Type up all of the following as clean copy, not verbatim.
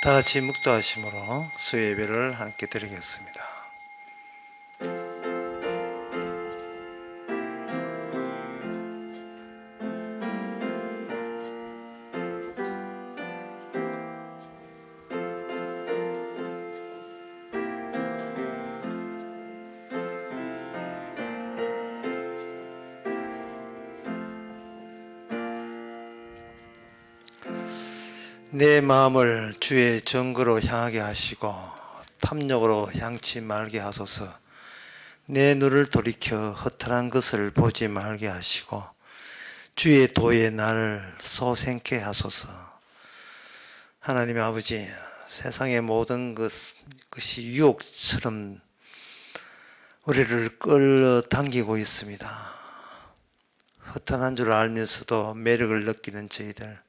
다 같이 묵도하심으로 수요 예배를 함께 드리겠습니다. 내 마음을 주의 정거로 향하게 하시고 탐욕으로 향치 말게 하소서. 내 눈을 돌이켜 허탄한 것을 보지 말게 하시고 주의 도에 나를 소생케 하소서. 하나님의 아버지, 세상의 모든 것이 유혹처럼 우리를 끌어당기고 있습니다. 허탄한 줄 알면서도 매력을 느끼는 저희들,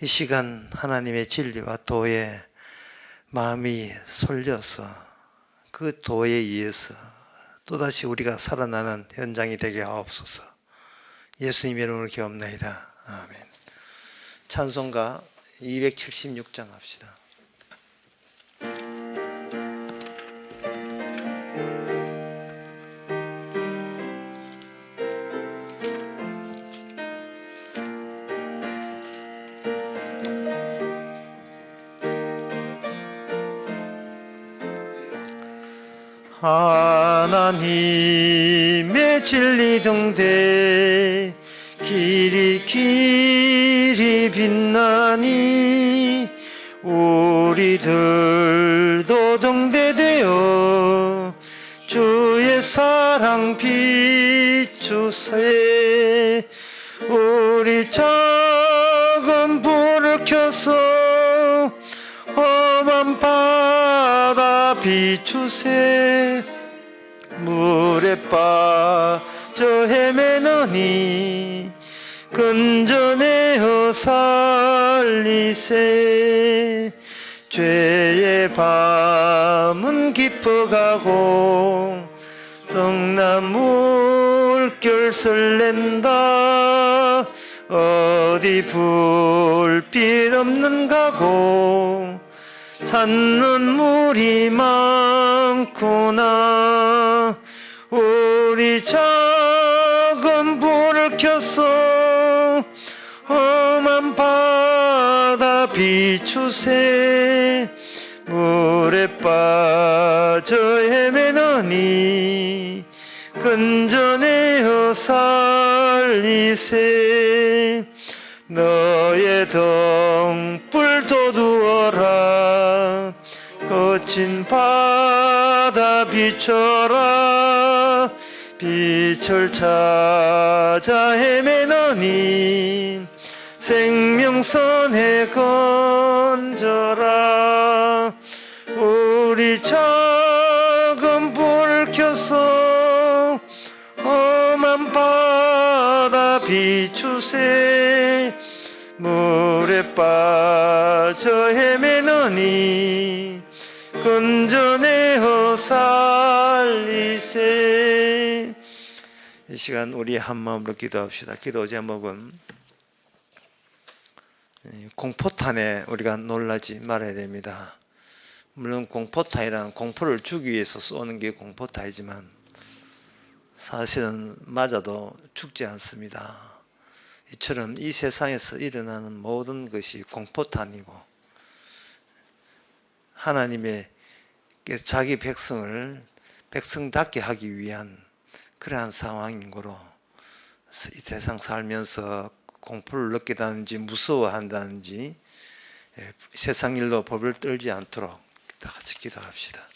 이 시간 하나님의 진리와 도에 마음이 쏠려서 그 도에 의해서 또다시 우리가 살아나는 현장이 되게 하옵소서. 예수님의 이름으로 기도합나이다. 아멘. 찬송가 276장 합시다. 하나님의 진리 등대 길이 빛나니 우리들도 등대되어 주의 사랑 비추세. 우리 작은 불을 켜서 험한 바다 비추세. 물에 빠져 헤매느니 근전에어 살리세. 죄의 밤은 깊어가고 성나물결 설렌다. 어디 불빛 없는 가고 찾는 물이 많구나. 우리 작은 불을 켜서 험한 바다 비추세. 물에 빠져 헤매느니 근전에어 살리세. 너의 등불 돋우어라. 거친 바다 비춰라. 빛을 찾아 헤매느니 생명선에 건져라. 우리 작은 불을 켜서 험한 바다 비추세. 물에 빠져 헤매느니 근전에어 살리세. 이 시간 우리 한 마음으로 기도합시다. 기도 제목은 공포탄에 우리가 놀라지 말아야 됩니다. 물론 공포탄이란 공포를 주기 위해서 쏘는 게 공포탄이지만 사실은 맞아도 죽지 않습니다. 이처럼 이 세상에서 일어나는 모든 것이 공포탄이고 하나님의 자기 백성을 백성답게 하기 위한 그러한 상황인 거로 이 세상 살면서 공포를 느끼다든지 무서워한다든지 세상 일로 법을 떨지 않도록 다 같이 기도합시다.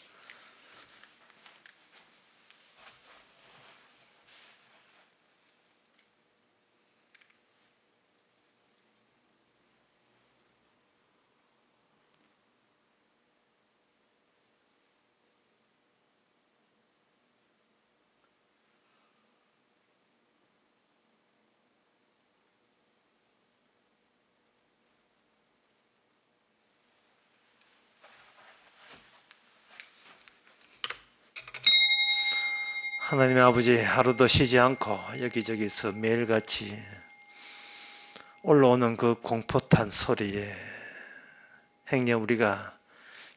하나님의 아버지, 하루도 쉬지 않고 여기저기서 매일같이 올라오는 그 공포탄 소리에 행여 우리가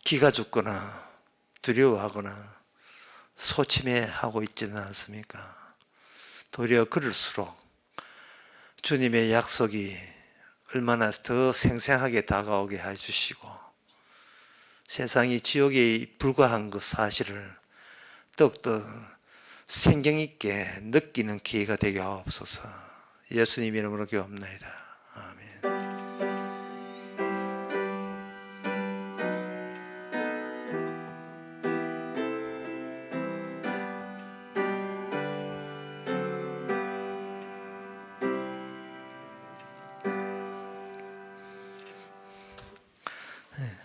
기가 죽거나 두려워하거나 소침해하고 있지는 않습니까? 도리어 그럴수록 주님의 약속이 얼마나 더 생생하게 다가오게 해주시고 세상이 지옥에 불과한 그 사실을 더욱더 생경 있게 느끼는 기회가 되게 하옵소서. 예수님 이름으로 기도합나이다. 아멘.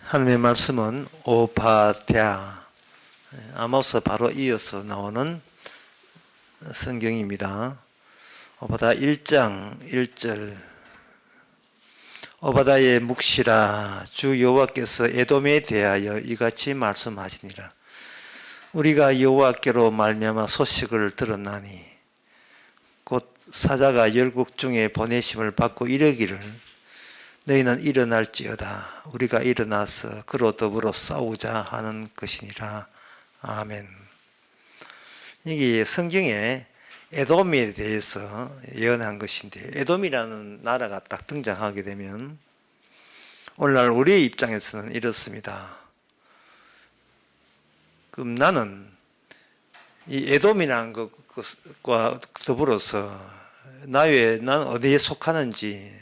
하나님의 말씀은 오바댜, 아모스 바로 이어서 나오는 성경입니다. 오바댜 1장 1절. 오바댜의 묵시라, 주 여호와께서 에돔에 대하여 이같이 말씀하시니라. 우리가 여호와께로 말미암아 소식을 들었나니 곧 사자가 열국 중에 보내심을 받고 이르기를 너희는 일어날지어다. 우리가 일어나서 그로 더불어 싸우자 하는 것이니라. 아멘. 이게 성경에 에돔에 대해서 예언한 것인데, 에돔이라는 나라가 딱 등장하게 되면 오늘날 우리의 입장에서는 이렇습니다. 그럼 나는 이 에돔이라는 것과 더불어서 난 어디에 속하는지,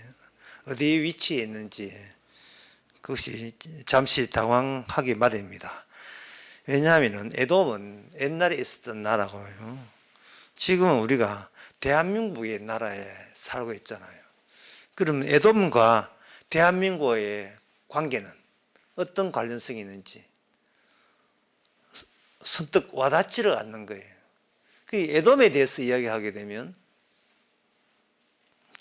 어디에 위치해 있는지 그것이 잠시 당황하기 마련입니다. 왜냐하면 에돔은 옛날에 있었던 나라고요. 지금은 우리가 대한민국의 나라에 살고 있잖아요. 그럼 에돔과 대한민국의 관계는 어떤 관련성이 있는지 선뜻 와닿지를 않는 거예요. 그 에돔에 대해서 이야기하게 되면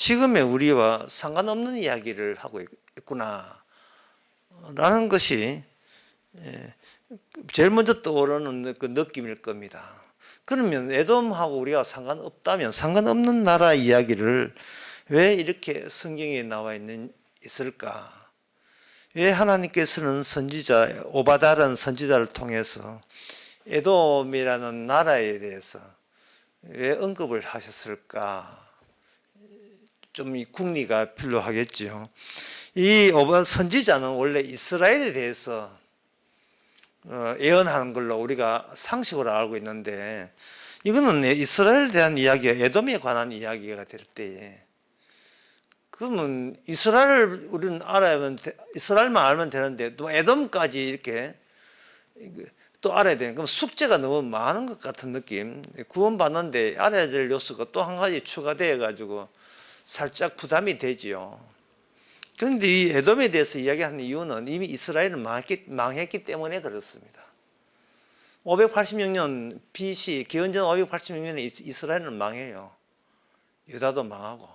지금의 우리와 상관없는 이야기를 하고 있구나 라는 것이 제일 먼저 떠오르는 그 느낌일 겁니다. 그러면 에돔하고 우리가 상관없다면 상관없는 나라 이야기를 왜 이렇게 성경에 나와 있을까? 왜 하나님께서는 선지자 오바댜라는 선지자를 통해서 에돔이라는 나라에 대해서 왜 언급을 하셨을까? 좀 궁리가 필요하겠죠. 이 선지자는 원래 이스라엘에 대해서 예언하는 걸로 우리가 상식으로 알고 있는데, 이거는 이스라엘에 대한 이야기가 에돔에 관한 이야기가 될 때에, 그러면 우리는 이스라엘만 알면 되는데 또 에돔까지 이렇게 또 알아야 되는, 그럼 숙제가 너무 많은 것 같은 느낌. 구원받는데 알아야 될 요소가 또 한 가지 추가되어 가지고 살짝 부담이 되지요. 그런데 이 에돔에 대해서 이야기하는 이유는 이미 이스라엘은 망했기 때문에 그렇습니다. 586년 BC, 기원전 586년에 이스라엘은 망해요. 유다도 망하고.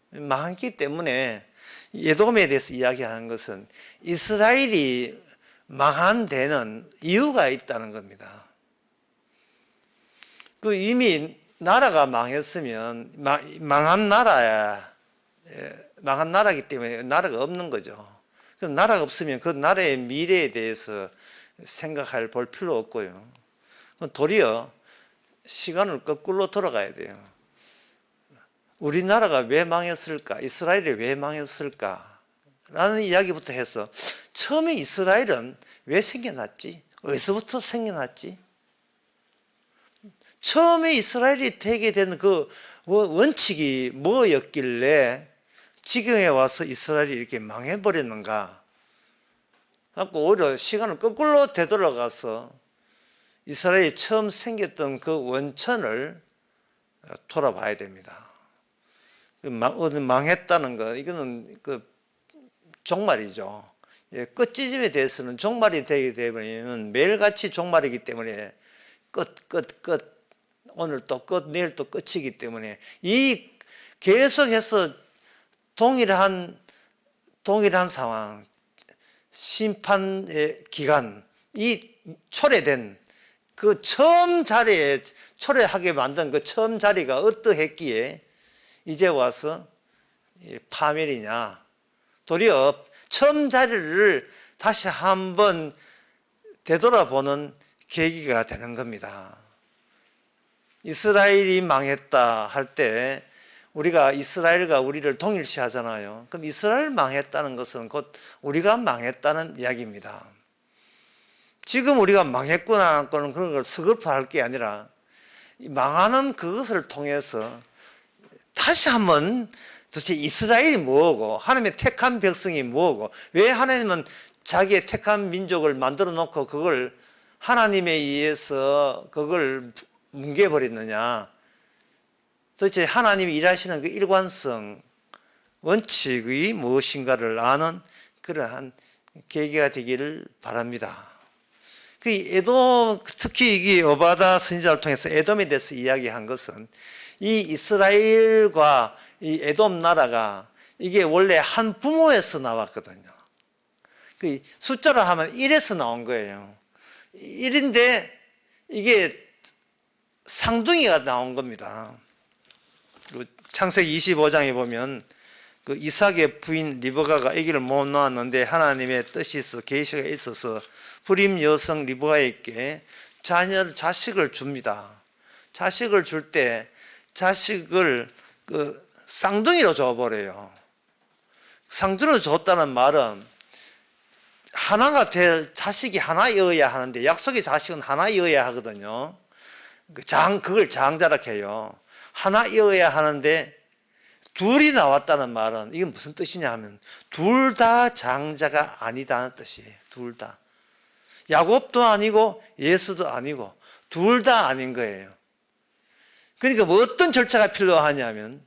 망했기 때문에 에돔에 대해서 이야기하는 것은 이스라엘이 망한 데는 이유가 있다는 겁니다. 그 이미 나라가 망했으면 망한 나라이기 때문에 나라가 없는 거죠. 그럼 나라가 없으면 그 나라의 미래에 대해서 볼 필요 없고요. 도리어 시간을 거꾸로 돌아가야 돼요. 우리나라가 왜 망했을까? 이스라엘이 왜 망했을까? 라는 이야기부터 해서 처음에 이스라엘은 왜 생겨났지? 어디서부터 생겨났지? 처음에 이스라엘이 되게 된 그 원칙이 뭐였길래 지금에 와서 이스라엘이 이렇게 망해버렸는가? 그래서 오히려 시간을 거꾸로 되돌아가서 이스라엘이 처음 생겼던 그 원천을 돌아봐야 됩니다. 망했다는 거, 이거는 그 종말이죠. 끝지짐에 대해서는 종말이 되게 되면 매일같이 종말이기 때문에 끝. 오늘 또 끝, 내일 또 끝이기 때문에 이 계속해서 동일한 상황, 심판의 기간, 이 초래된 그 처음 자리에 초래하게 만든 그 처음 자리가 어떠했기에 이제 와서 파멸이냐, 도리어 처음 자리를 다시 한번 되돌아보는 계기가 되는 겁니다. 이스라엘이 망했다 할 때 우리가 이스라엘과 우리를 동일시하잖아요. 그럼 이스라엘 망했다는 것은 곧 우리가 망했다는 이야기입니다. 지금 우리가 망했구나 하는 그런 걸 서글퍼할 게 아니라 망하는 그것을 통해서 다시 한번 도대체 이스라엘이 뭐고 하나님의 택한 백성이 뭐고 왜 하나님은 자기의 택한 민족을 만들어 놓고 그걸 하나님에 의해서 그걸 뭉개버렸느냐. 도대체 하나님이 일하시는 그 일관성, 원칙이 무엇인가를 아는 그러한 계기가 되기를 바랍니다. 그 에돔, 특히 이 오바다 선지자를 통해서 에돔에 대해서 이야기한 것은 이 이스라엘과 이 에돔 나라가 이게 원래 한 부모에서 나왔거든요. 그 숫자로 하면 1에서 나온 거예요. 1인데 이게 쌍둥이가 나온 겁니다. 창세기 25장에 보면 그 이삭의 부인 리브가가 아기를 못 낳았는데 하나님의 뜻이 있어 계시가 있어서 불임 여성 리브가에게 자식을 줍니다. 자식을 줄 때 자식을 그 쌍둥이로 줘버려요. 쌍둥이로 줬다는 말은 하나가 될 자식이 하나여야 하는데 약속의 자식은 하나여야 하거든요. 그걸 장자락해요. 하나여야 하는데 둘이 나왔다는 말은 이게 무슨 뜻이냐 하면 둘 다 장자가 아니다는 뜻이에요. 둘 다. 야곱도 아니고 예수도 아니고 둘 다 아닌 거예요. 그러니까 뭐 어떤 절차가 필요하냐면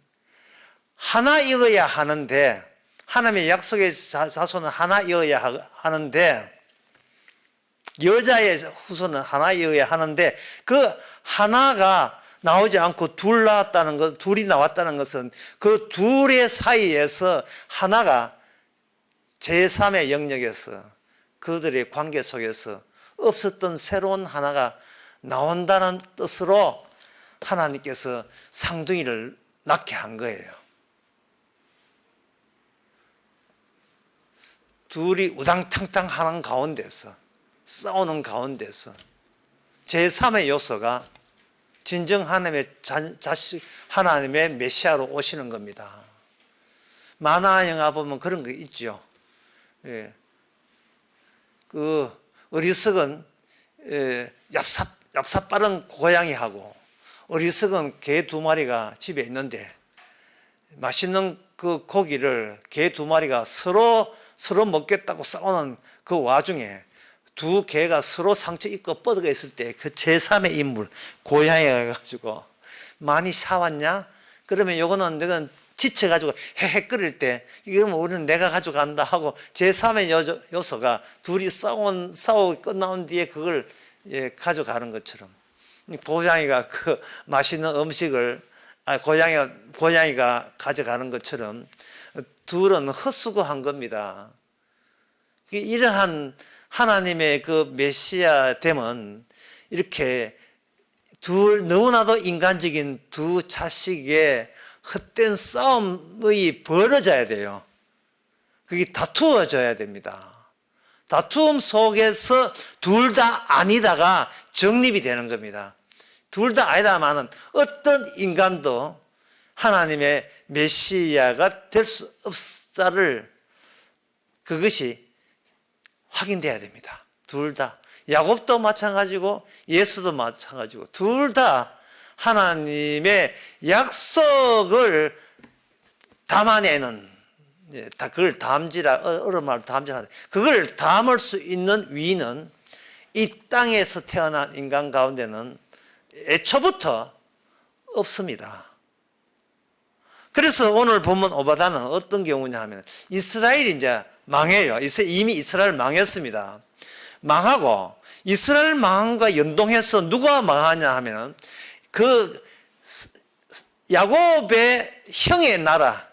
하나여야 하는데 하나님의 약속의 자손은 하나여야 하는데 여자의 후손은 하나여야 하는데 그 하나가 나오지 않고 둘 나왔다는 것, 둘이 나왔다는 것은 그 둘의 사이에서 하나가 제3의 영역에서 그들의 관계 속에서 없었던 새로운 하나가 나온다는 뜻으로 하나님께서 쌍둥이를 낳게 한 거예요. 둘이 우당탕탕 하는 가운데서 싸우는 가운데서 제3의 요소가 진정 하나님의 자식, 하나님의 메시아로 오시는 겁니다. 만화 영화 보면 그런 거 있죠. 예. 그 어리석은 얍삽 빠른 고양이하고 어리석은 개 2마리가 집에 있는데 맛있는 그 고기를 개 2마리가 서로 먹겠다고 싸우는 그 와중에 두 개가 서로 상처 입고 뻗어가 있을 때 그 제3의 인물 고양이가 가지고 많이 사왔냐? 그러면 요거는 내가 지쳐가지고 헤헤거릴 때 이러면 우리는 내가 가져간다 하고 제3의 요소가 둘이 싸우고 끝나온 뒤에 그걸 가져가는 것처럼 고양이가 그 맛있는 음식을 고양이가 가져가는 것처럼 둘은 헛수고한 겁니다. 이러한 하나님의 그 메시아 됨은 이렇게 너무나도 인간적인 두 자식의 헛된 싸움이 벌어져야 돼요. 그게 다투어져야 됩니다. 다툼 속에서 둘 다 아니다가 정립이 되는 겁니다. 둘 다 아니다마는 어떤 인간도 하나님의 메시아가 될 수 없다를 그것이 확인돼야 됩니다. 둘 다. 야곱도 마찬가지고 예수도 마찬가지고 둘 다 하나님의 약속을 담아내는 그걸 어려운 담지라 그걸 담을 수 있는 위는 이 땅에서 태어난 인간 가운데는 애초부터 없습니다. 그래서 오늘 본문 오바다는 어떤 경우냐 하면 이스라엘이 이제 망해요. 이미 이스라엘 망했습니다. 망하고 이스라엘 망함과 연동해서 누가 망하냐 하면 그 야곱의 형의 나라가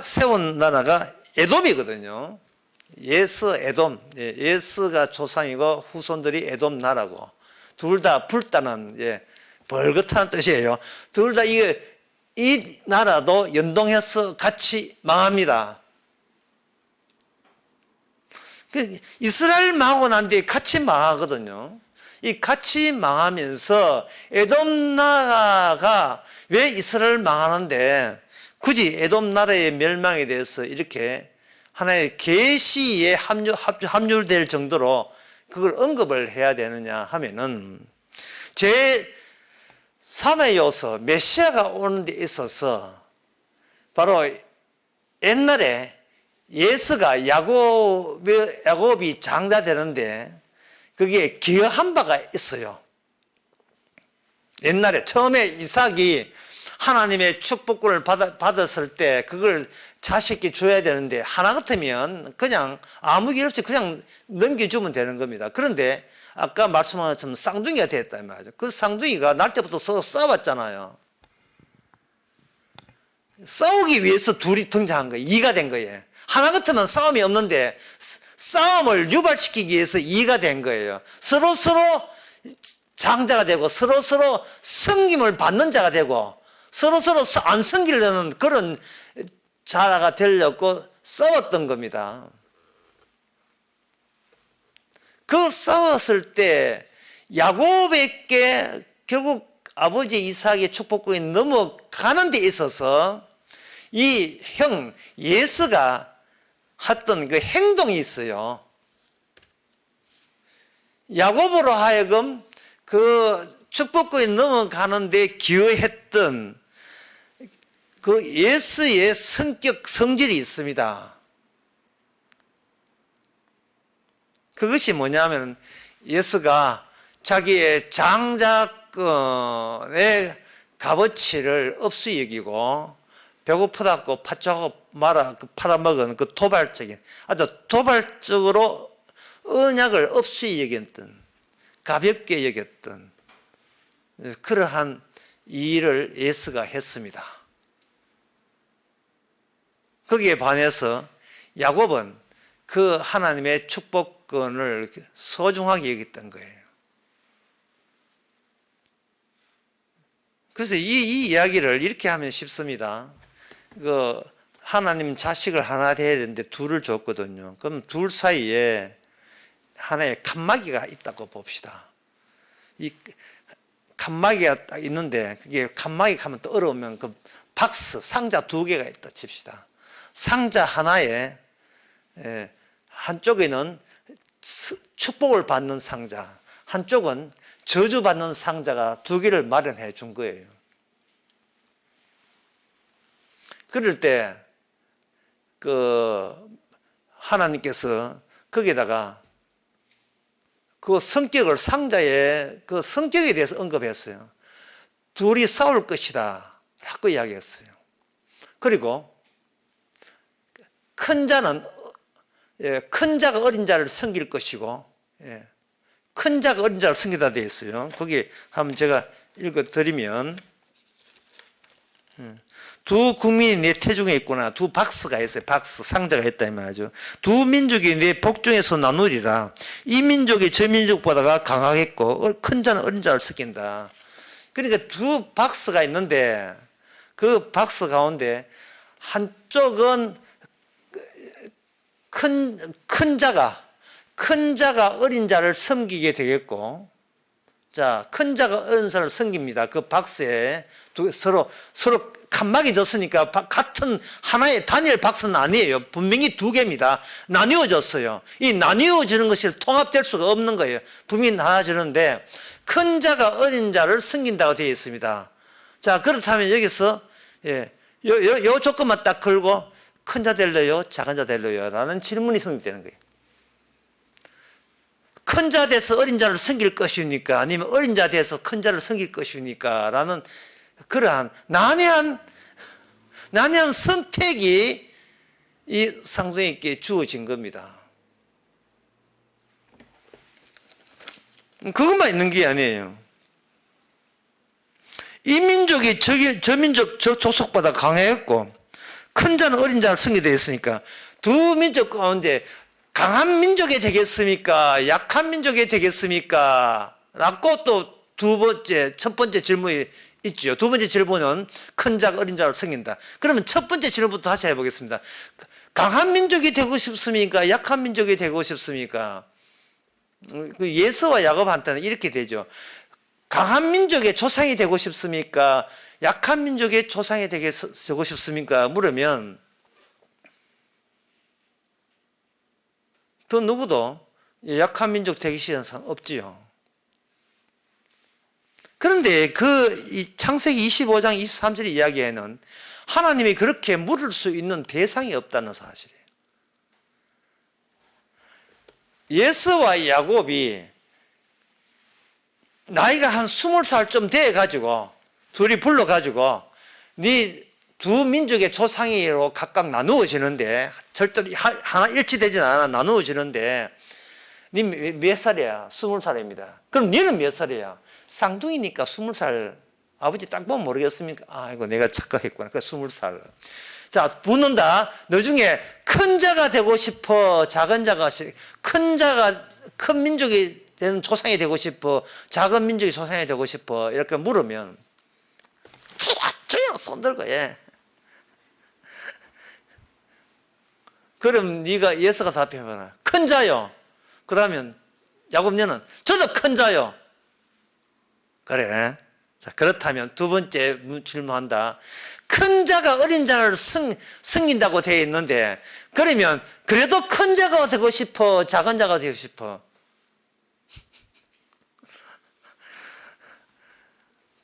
세운 나라가 에돔이거든요. 에돔. 예스가 조상이고 후손들이 에돔 나라고 둘 다 불타는 벌겋다는 뜻이에요. 둘 다 이 나라도 연동해서 같이 망합니다. 이스라엘 망하고 난 뒤에 같이 망하거든요. 이 같이 망하면서 에돔 나라가 왜 이스라엘 망하는데 굳이 에돔 나라의 멸망에 대해서 이렇게 하나의 계시에 합류될 정도로 그걸 언급을 해야 되느냐 하면은 제 3의 요소 메시아가 오는 데 있어서 바로 옛날에 예수가 야곱이 장자되는데 그게 기여한 바가 있어요. 옛날에 처음에 이삭이 하나님의 축복권을 받았을 때 그걸 자식께 줘야 되는데 하나 같으면 그냥 아무 길 없이 그냥 넘겨주면 되는 겁니다. 그런데 아까 말씀한 것처럼 쌍둥이가 됐단 말이죠. 그 쌍둥이가 날 때부터 서로 싸웠잖아요. 싸우기 위해서 둘이 등장한 거예요. 이가 된 거예요. 하나 같으면 싸움이 없는데 싸움을 유발시키기 위해서 이가 된 거예요. 서로 장자가 되고 서로 섬김을 받는 자가 되고 서로 안 섬기려는 그런 자가 되려고 싸웠던 겁니다. 그 싸웠을 때 야곱에게 결국 아버지 이삭의 축복권이 넘어가는 데 있어서 이 형 예수가 했던 그 행동이 있어요. 야곱으로 하여금 그 축복권이 넘어가는데 기여했던 그 예수의 성질이 있습니다. 그것이 뭐냐면 예수가 자기의 장자권의 값어치를 없이 여기고 배고프다고 팥죽 말아 팔아먹은 그 도발적인 아주 도발적으로 언약을 없이 여겼던 가볍게 여겼던 그러한 일을 예수가 했습니다. 거기에 반해서 야곱은 그 하나님의 축복권을 소중하게 여겼던 거예요. 그래서 이 이야기를 이렇게 하면 쉽습니다. 그 하나님 자식을 하나 돼야 되는데 둘을 줬거든요. 그럼 둘 사이에 하나의 칸막이가 있다고 봅시다. 이 칸막이가 딱 있는데 그게 칸막이 하면 또 어려우면 그 박스 상자 2개가 있다 칩시다. 상자 하나에 한쪽에는 축복을 받는 상자, 한쪽은 저주받는 상자가 2개를 마련해 준 거예요. 그럴 때 그 하나님께서 거기에다가 그 성격을 상자의 그 성격에 대해서 언급했어요. 둘이 싸울 것이다 라고 이야기했어요. 그리고 큰 자가 어린 자를 섬길 것이고 큰 자가 어린 자를 섬기다 되어 있어요. 거기 한번 제가 읽어드리면 두 국민이 내 태중에 있구나. 두 박스가 있어요. 박스, 상자가 있다 이 말이죠. 두 민족이 내 복중에서 나누리라. 이 민족이 저 민족보다가 강하겠고 큰 자는 어린 자를 섬긴다. 그러니까 두 박스가 있는데 그 박스 가운데 한쪽은 큰 자가 어린 자를 섬기게 되겠고, 자, 큰 자가 어린 자를 섬깁니다. 그 박스에 서로 칸막이 졌으니까 같은 하나의 단일 박스는 아니에요. 분명히 2개입니다. 나뉘어졌어요. 이 나뉘어지는 것이 통합될 수가 없는 거예요. 분명히 나눠지는데 큰 자가 어린 자를 섬긴다고 되어 있습니다. 자, 그렇다면 여기서 요 조건만 딱 걸고 큰 자 될래요? 작은 자 될래요? 라는 질문이 성립되는 거예요. 큰 자 돼서 어린 자를 섬길 것입니까? 아니면 어린 자 돼서 큰 자를 섬길 것입니까? 라는 그러한 난해한 선택이 이 상속에게 주어진 겁니다. 그것만 있는 게 아니에요. 이 민족이 저 민족 저 족속보다 강했고 큰 자는 어린 자를 섬기게 되어 있으니까 두 민족 가운데 강한 민족이 되겠습니까? 약한 민족이 되겠습니까? 라고 또 첫 번째 질문이 있죠. 두 번째 질문은 큰 자가 어린 자를 섬긴다. 그러면 첫 번째 질문부터 다시 해보겠습니다. 강한 민족이 되고 싶습니까? 약한 민족이 되고 싶습니까? 그 예서와 야곱한테는 이렇게 되죠. 강한 민족의 조상이 되고 싶습니까? 약한 민족의 조상이 되고 싶습니까? 물으면 그 누구도 약한 민족 되기 싫은 사람 없지요. 그런데 이 창세기 25장 23절 이야기에는 하나님이 그렇게 물을 수 있는 대상이 없다는 사실이에요. 예서와 야곱이 나이가 한 20살 좀 돼가지고 둘이 불러가지고 네 두 민족의 조상으로 각각 나누어지는데 절대로 하나 일치되진 않아. 나누어지는데 네 몇 살이야? 20살입니다. 그럼 너는 몇 살이야? 쌍둥이니까 20살. 아버지 딱 보면 모르겠습니까? 아이고 내가 착각했구나. 그 20살. 자, 묻는다. 너 중에 큰 자가 되고 싶어? 작은 자가 큰 민족이 되는 조상이 되고 싶어? 작은 민족이 조상이 되고 싶어? 이렇게 물으면 저요 손 들고 예. 그럼 네가 예서가 답해봐라. 큰 자요. 그러면 야곱녀는 저도 큰 자요. 그래. 자, 그렇다면 두 번째 질문한다. 큰 자가 어린 자를 승긴다고 되어 있는데 그러면 그래도 큰 자가 되고 싶어? 작은 자가 되고 싶어?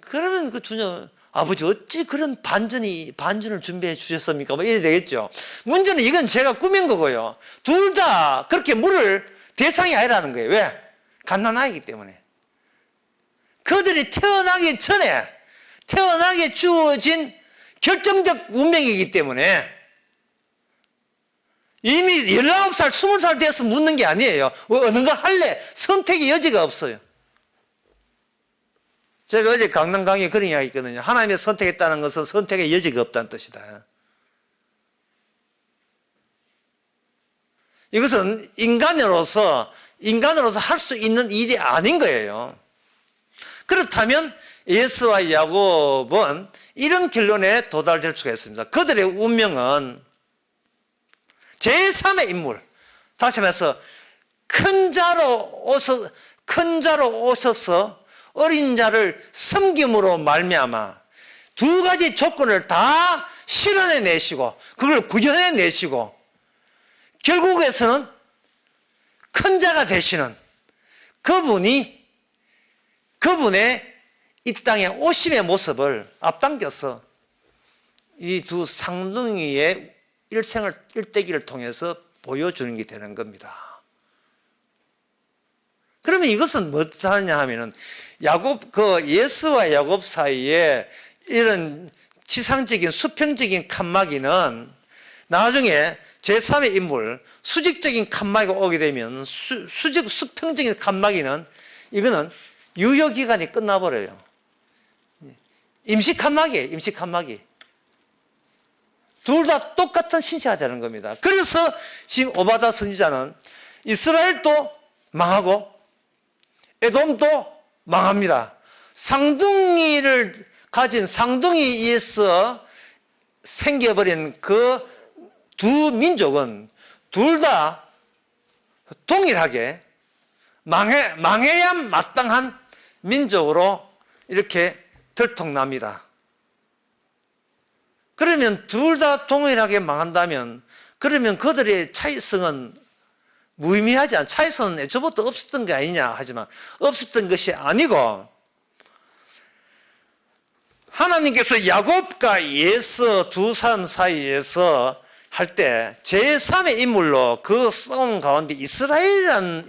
그러면 그 주님 아버지 어찌 그런 반전을 준비해 주셨습니까? 뭐 이래 되겠죠. 문제는 이건 제가 꾸민 거고요. 둘 다 그렇게 물을 대상이 아니라는 거예요. 왜? 갓난아이기 때문에. 그들이 태어나기 전에 태어나게 주어진 결정적 운명이기 때문에 이미 19살, 20살 돼서 묻는 게 아니에요. 어느 거 할래? 선택의 여지가 없어요. 제가 어제 강남 강의에 그런 이야기 있거든요. 하나님이 선택했다는 것은 선택의 여지가 없다는 뜻이다. 이것은 인간으로서 할 수 있는 일이 아닌 거예요. 그렇다면 예서와 야곱은 이런 결론에 도달될 수가 있습니다. 그들의 운명은 제3의 인물, 다시 말해서 큰 자로 오셔서 어린 자를 섬김으로 말미암아 두 가지 조건을 다 실현해 내시고 그걸 구현해 내시고 결국에서는 큰 자가 되시는 그분의 이 땅의 오심의 모습을 앞당겨서 이 두 쌍둥이의 일대기를 통해서 보여주는 게 되는 겁니다. 그러면 이것은 뭐 하느냐 하면은 예서와 야곱 사이에 이런 지상적인 수평적인 칸막이는 나중에 제3의 인물, 수직적인 칸막이가 오게 되면 수평적인 칸막이는 이거는 유효기간이 끝나버려요. 임시 칸막이에요, 임시 칸막이. 둘 다 똑같은 신시하자는 겁니다. 그래서 지금 오바다 선지자는 이스라엘도 망하고 에돔도 망합니다. 쌍둥이를 가진 쌍둥이에서 생겨버린 그 두 민족은 둘 다 동일하게 망해야 마땅한 민족으로 이렇게 들통납니다. 그러면 둘 다 동일하게 망한다면 그러면 그들의 차이성은 무의미하지 않아. 차이성은 애초부터 없었던 게 아니냐 하지만 없었던 것이 아니고 하나님께서 야곱과 예서 두 사람 사이에서 할 때 제3의 인물로 그 싸움 가운데 이스라엘이라는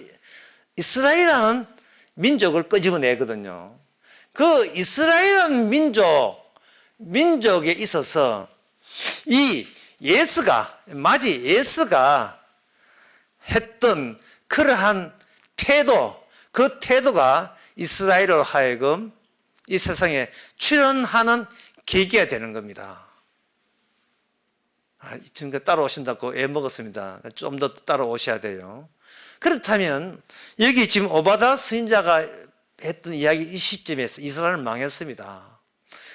민족을 끄집어내거든요. 그 이스라엘이라는 민족에 있어서 이 예서가 했던 그러한 태도, 그 태도가 이스라엘로 하여금 이 세상에 출현하는 계기가 되는 겁니다. 지금 따라오신다고 애 먹었습니다. 좀 더 따라오셔야 돼요. 그렇다면 여기 지금 오바다 선지자가 했던 이야기 이 시점에서 이스라엘은 망했습니다.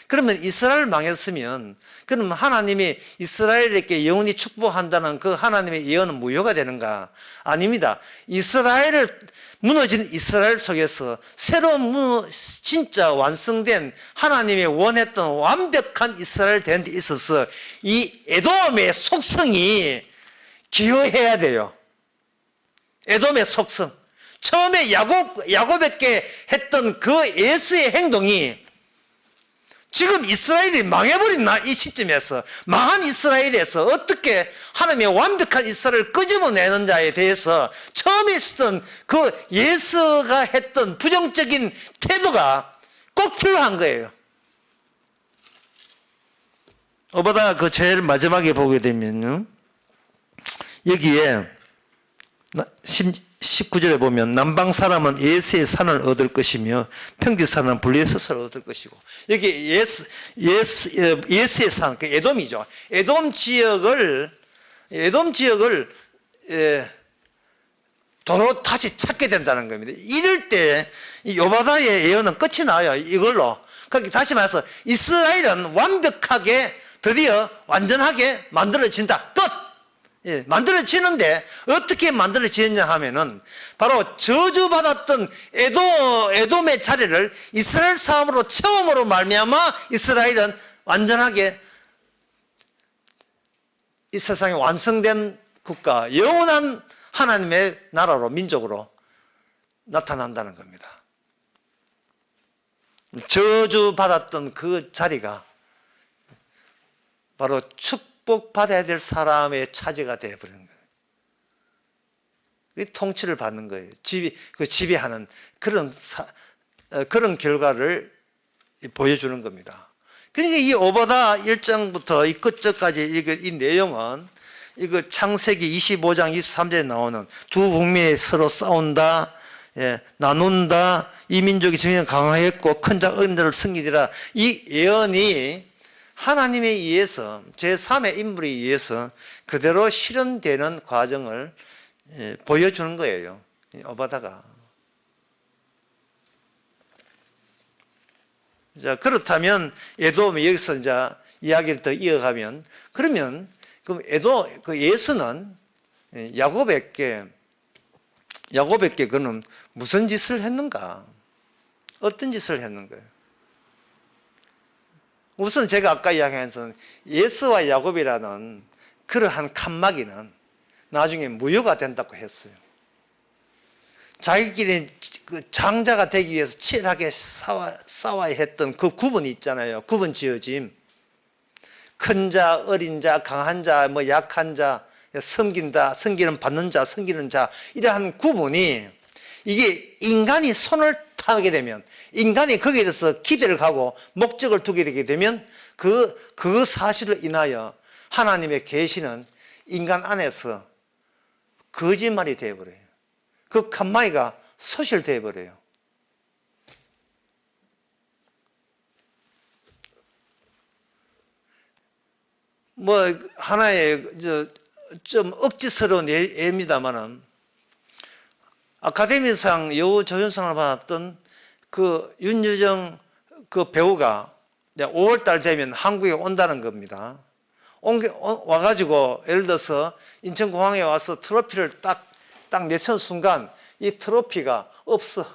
그러면 이스라엘 망했으면 그러면 하나님이 이스라엘에게 영원히 축복한다는 그 하나님의 예언은 무효가 되는가? 아닙니다. 무너진 이스라엘 속에서 새로운 진짜 완성된 하나님이 원했던 완벽한 이스라엘 되는 데 있어서 이 에돔의 속성이 기여해야 돼요. 에돔의 속성. 처음에 야곱에게 했던 그 에서의 행동이 지금 이스라엘이 망해버린 이 시점에서 망한 이스라엘에서 어떻게 하나님의 완벽한 이스라엘을 끄집어내는 자에 대해서 처음에 있었던 그 예서가 했던 부정적인 태도가 꼭 필요한 거예요. 어바다 그 제일 마지막에 보게 되면요, 여기에 19절에 보면 남방 사람은 예스의 산을 얻을 것이며 평지 사람은 블레셋을 얻을 것이고, 여기 예스의 산, 그 에돔이죠. 에돔 지역을 도로 다시 찾게 된다는 겁니다. 이럴 때 요바다의 예언은 끝이 나요. 이걸로. 그러니까 다시 말해서 이스라엘은 완벽하게 드디어 완전하게 만들어진다. 끝! 예, 만들어지는데 어떻게 만들어지느냐 하면은 바로 저주받았던 에돔의 자리를 이스라엘 사람으로 처음으로 말미암아 이스라엘은 완전하게 이 세상에 완성된 국가, 영원한 하나님의 나라로, 민족으로 나타난다는 겁니다. 저주받았던 그 자리가 바로 축복받아야 될 사람의 차지가 되어버리는 거예요. 통치를 받는 거예요. 지배하는 그런 결과를 보여주는 겁니다. 그러니까 이 오바다 1장부터 이 끝까지 이 내용은 이거 창세기 25장 23절에 나오는 두 국민이 서로 싸운다, 예, 나눈다, 이 민족이 정녕 강하였고 큰 자 어린 자를 승리리라, 이 예언이 하나님에 의해서 제3의 인물에 의해서 그대로 실현되는 과정을 보여주는 거예요. 오바다가. 자, 그렇다면 에돔이 여기서 이제 이야기를 더 이어가면, 그러면 그럼 그 예서는 야곱에게 그는 무슨 짓을 했는가? 어떤 짓을 했는가요? 우선 제가 아까 이야기한 것은 예서와 야곱이라는 그러한 칸막이는 나중에 무효가 된다고 했어요. 자기끼리 그 장자가 되기 위해서 치열하게 싸워야 했던 그 구분이 있잖아요. 구분 지어짐. 큰 자, 어린 자, 강한 자, 뭐 약한 자, 섬기는 받는 자, 섬기는 자, 이러한 구분이, 이게 인간이 손을 타게 되면, 인간이 거기에 대해서 기대를 가고 목적을 두게 되게 되면 그 사실을 인하여 하나님의 계시는 인간 안에서 거짓말이 되어버려요. 그 칸막이가 소실되어버려요. 뭐 하나의 좀 억지스러운 예입니다만은, 아카데미상 여우조연상을 받았던 그 윤여정 그 배우가 5월달 되면 한국에 온다는 겁니다. 와가지고 예를 들어서 인천공항에 와서 트로피를 딱 내천 순간 이 트로피가 없어.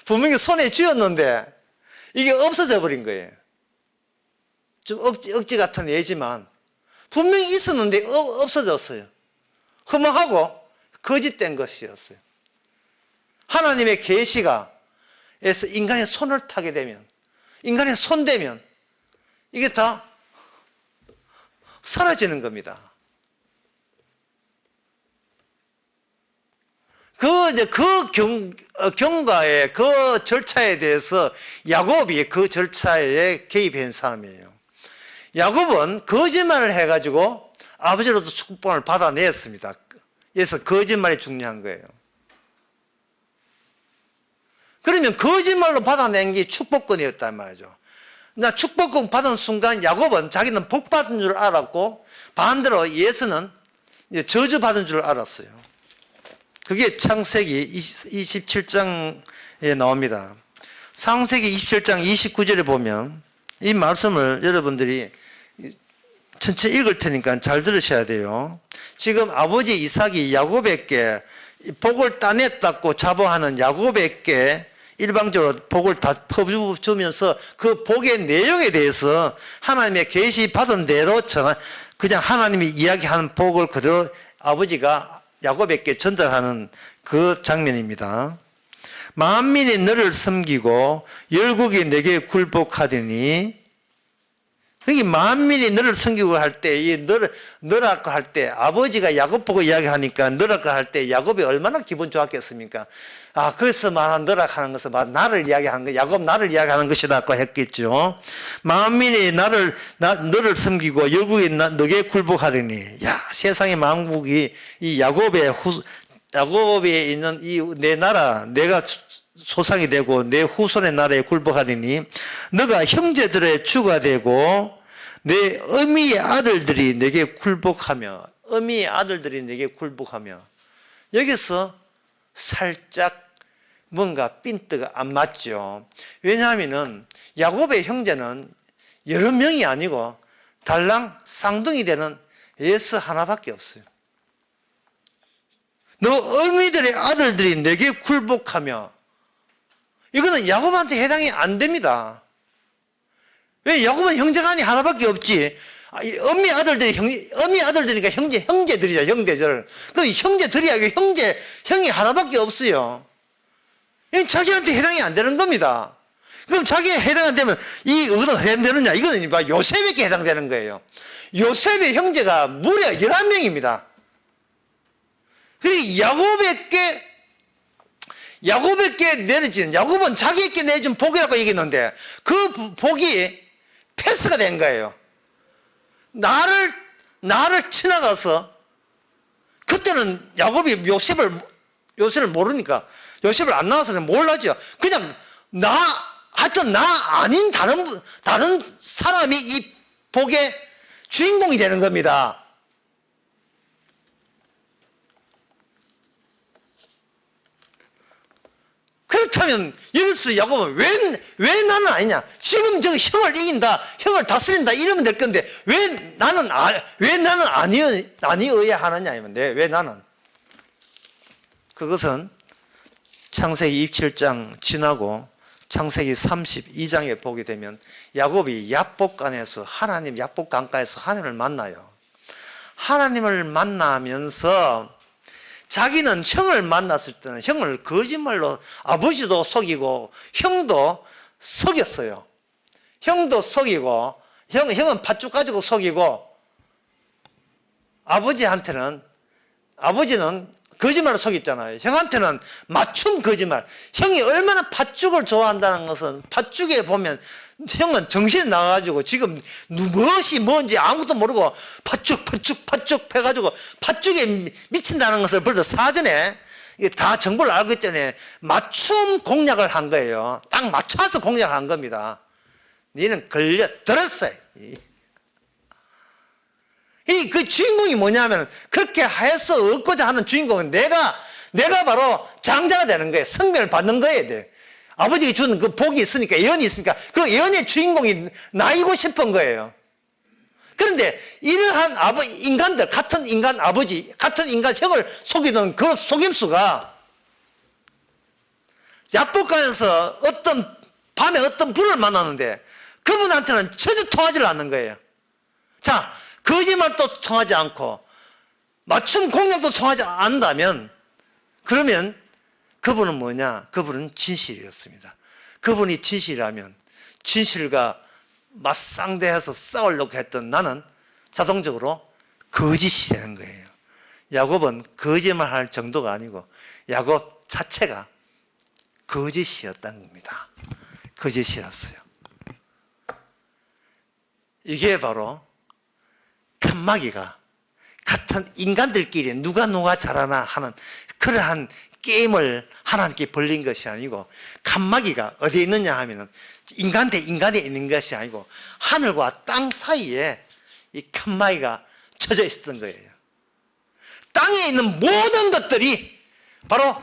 분명히 손에 쥐었는데 이게 없어져 버린 거예요. 좀 억지 같은 예지만 분명히 있었는데 없어졌어요. 허망하고 거짓된 것이었어요. 하나님의 계시가 에서 인간의 손을 타게 되면, 인간의 손대면 이게 다 사라지는 겁니다. 그 경과의 그 절차에 대해서 야곱이 그 절차에 개입한 사람이에요. 야곱은 거짓말을 해가지고 아버지로부터 축복을 받아냈습니다. 그래서 거짓말이 중요한 거예요. 그러면 거짓말로 받아낸 게 축복권이었단 말이죠. 나 축복권 받은 순간 야곱은 자기는 복 받은 줄 알았고, 반대로 예서는 저주 받은 줄 알았어요. 그게 창세기 27장에 나옵니다. 창세기 27장 29절에 보면 이 말씀을 여러분들이 전체 읽을 테니까 잘 들으셔야 돼요. 지금 아버지 이삭이 야곱에게 복을 따냈다고 자부하는 야곱에게 일방적으로 복을 다 퍼주면서 그 복의 내용에 대해서 하나님의 계시 받은 대로 그냥 하나님이 이야기하는 복을 그대로 아버지가 야곱에게 전달하는 그 장면입니다. 만민이 너를 섬기고 열국이 내게 굴복하더니, 여기 만민이 너를 섬기고 할 때, 이 너라고 할 때, 아버지가 야곱 보고 이야기하니까 너라고 할 때 야곱이 얼마나 기분 좋았겠습니까? 아, 그래서 말한 너라고 하는 것은 나를 이야기하는 거, 야곱 나를 이야기하는 것이라고 했겠죠. 만민이 너를 섬기고 열국이 너게 굴복하리니, 야, 세상의 만국이 이 야곱에 있는 이 내 나라, 내가 소상이 되고 내 후손의 나라에 굴복하리니 너가 형제들의 주가 되고 내 어미의 아들들이 내게 굴복하며, 어미의 아들들이 내게 굴복하며. 여기서 살짝 뭔가 핀트가 안 맞죠. 왜냐하면은 야곱의 형제는 여러 명이 아니고 달랑 쌍둥이 되는 예수 하나밖에 없어요. 너 어미들의 아들들이 내게 굴복하며, 이거는 야곱한테 해당이 안 됩니다. 왜? 야곱은 형제간이 하나밖에 없지. 어미 아들들이니까 형제들이죠, 형제들. 그럼 형제들이야, 형이 하나밖에 없어요. 자기한테 해당이 안 되는 겁니다. 그럼 자기에 해당 안 되면, 이거는 해당되느냐? 이거는 요셉에게 해당되는 거예요. 요셉의 형제가 무려 11명입니다. 그리고 야곱에게 내려진, 야곱은 자기에게 내준 복이라고 얘기했는데 그 복이 패스가 된 거예요. 나를 지나가서, 그때는 야곱이 요셉을 모르니까, 요셉을 안 나와서는 몰라죠. 그냥 하여튼 나 아닌 다른 사람이 이 복의 주인공이 되는 겁니다. 그렇다면 여기서 야곱은 왜 나는 아니냐? 지금 저 형을 이긴다, 형을 다스린다 이러면 될 건데 왜 나는 아니어야 하느냐 이면 왜 나는? 그것은 창세기 27장 지나고 창세기 32장에 보게 되면 야곱이 야복강에서 하나님을 만나요. 하나님을 만나면서 자기는 형을 만났을 때는 형을 거짓말로 아버지도 속이고 형도 속였어요. 형도 속이고, 형은 팥죽 가지고 속이고, 아버지는 거짓말로 속였잖아요. 형한테는 맞춤 거짓말. 형이 얼마나 팥죽을 좋아한다는 것은, 팥죽에 보면 형은 정신이 나가가지고 지금 무엇이 뭔지 아무것도 모르고 팥죽 해가지고 팥죽에 미친다는 것을 벌써 사전에 다 정보를 알고 있잖아요. 맞춤 공략을 한 거예요. 딱 맞춰서 공략한 겁니다. 너는 걸려들었어요. 그 주인공이 뭐냐면, 그렇게 해서 얻고자 하는 주인공은 내가 바로 장자가 되는 거예요. 성별을 받는 거예요. 아버지가 준 그 복이 있으니까, 예언이 있으니까 그 예언의 주인공이 나이고 싶은 거예요. 그런데 이러한 인간들, 같은 인간 아버지, 같은 인간 형을 속이는 그 속임수가 약복강에서 밤에 어떤 분을 만났는데 그분한테는 전혀 통하지 않는 거예요. 자, 거짓말도 통하지 않고 맞춤 공략도 통하지 않는다면, 그러면 그분은 뭐냐? 그분은 진실이었습니다. 그분이 진실이라면 진실과 맞상대해서 싸우려고 했던 나는 자동적으로 거짓이 되는 거예요. 야곱은 거짓말할 정도가 아니고 야곱 자체가 거짓이었다는 겁니다. 거짓이었어요. 이게 바로 칸막이가 같은 인간들끼리 누가 잘하나 하는 그러한 게임을 하나님께 벌린 것이 아니고, 칸막이가 어디에 있느냐 하면은 인간 대 인간에 있는 것이 아니고 하늘과 땅 사이에 이 칸막이가 쳐져 있었던 거예요. 땅에 있는 모든 것들이 바로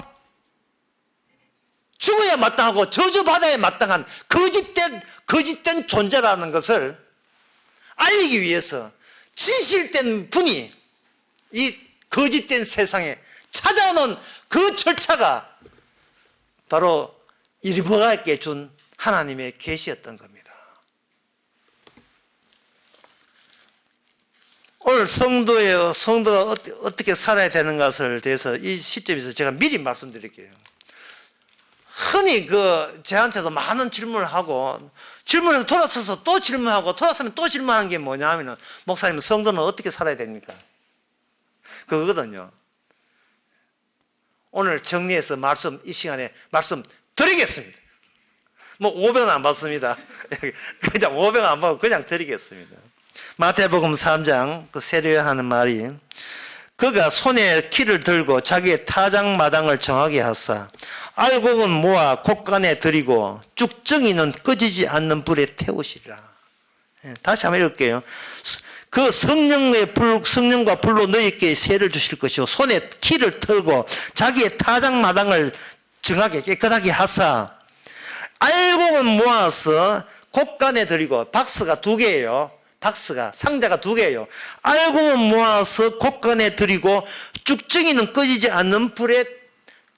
죽어야 마땅하고 저주받아야 마땅한 거짓된 존재라는 것을 알리기 위해서 진실된 분이 이 거짓된 세상에 찾아오는 그 절차가 바로 일부가에게 준 하나님의 계시였던 겁니다. 오늘 성도가 어떻게 살아야 되는 것을 대해서 이 시점에서 제가 미리 말씀드릴게요. 흔히 저한테도 많은 질문을 하고, 질문을 돌아서서 또 질문하고, 돌아서면 또 질문하는 게 뭐냐 하면은, 목사님, 성도는 어떻게 살아야 됩니까? 그거거든요. 오늘 정리해서 이 시간에 말씀 드리겠습니다. 뭐 500원 안 받습니다. 그냥 500원 안 받고 그냥 드리겠습니다. 마태복음 3장 세례요한 하는 말이, 그가 손에 키를 들고 자기의 타작마당을 정하게 하사 알곡은 모아 곳간에 들이고 쭉정이는 꺼지지 않는 불에 태우시리라. 다시 한번 읽을게요. 그 성령과 불로 너희에게 세를 주실 것이요 손에 키를 털고 자기의 타작마당을 정하게 깨끗하게 하사 알곡은 모아서 곳간에 들이고, 박스가 2개예요. 상자가 2개예요. 알곡은 모아서 곳간에 들이고 쭉정이는 꺼지지 않는 불에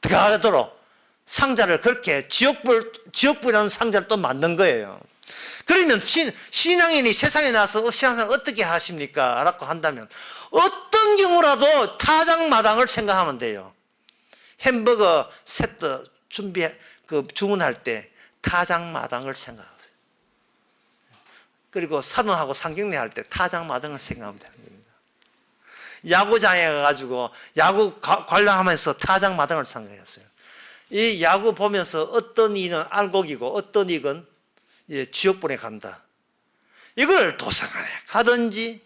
들어가도록 상자를 그렇게 지옥불이라는 상자를 또 만든 거예요. 그러면 신앙인이 세상에 나와서 신앙생활 어떻게 하십니까? 라고 한다면 어떤 경우라도 타작마당을 생각하면 돼요. 햄버거 세트 주문할 때 타작마당을 생각하세요. 그리고 산후하고 상경례 할 때 타작마당을 생각하면 되는 겁니다. 야구장에 가가지고 야구 관람하면서 타작마당을 생각했어요. 이 야구 보면서 어떤 이는 알곡이고 어떤 이건 지옥불에 간다. 이걸 도서관에 가든지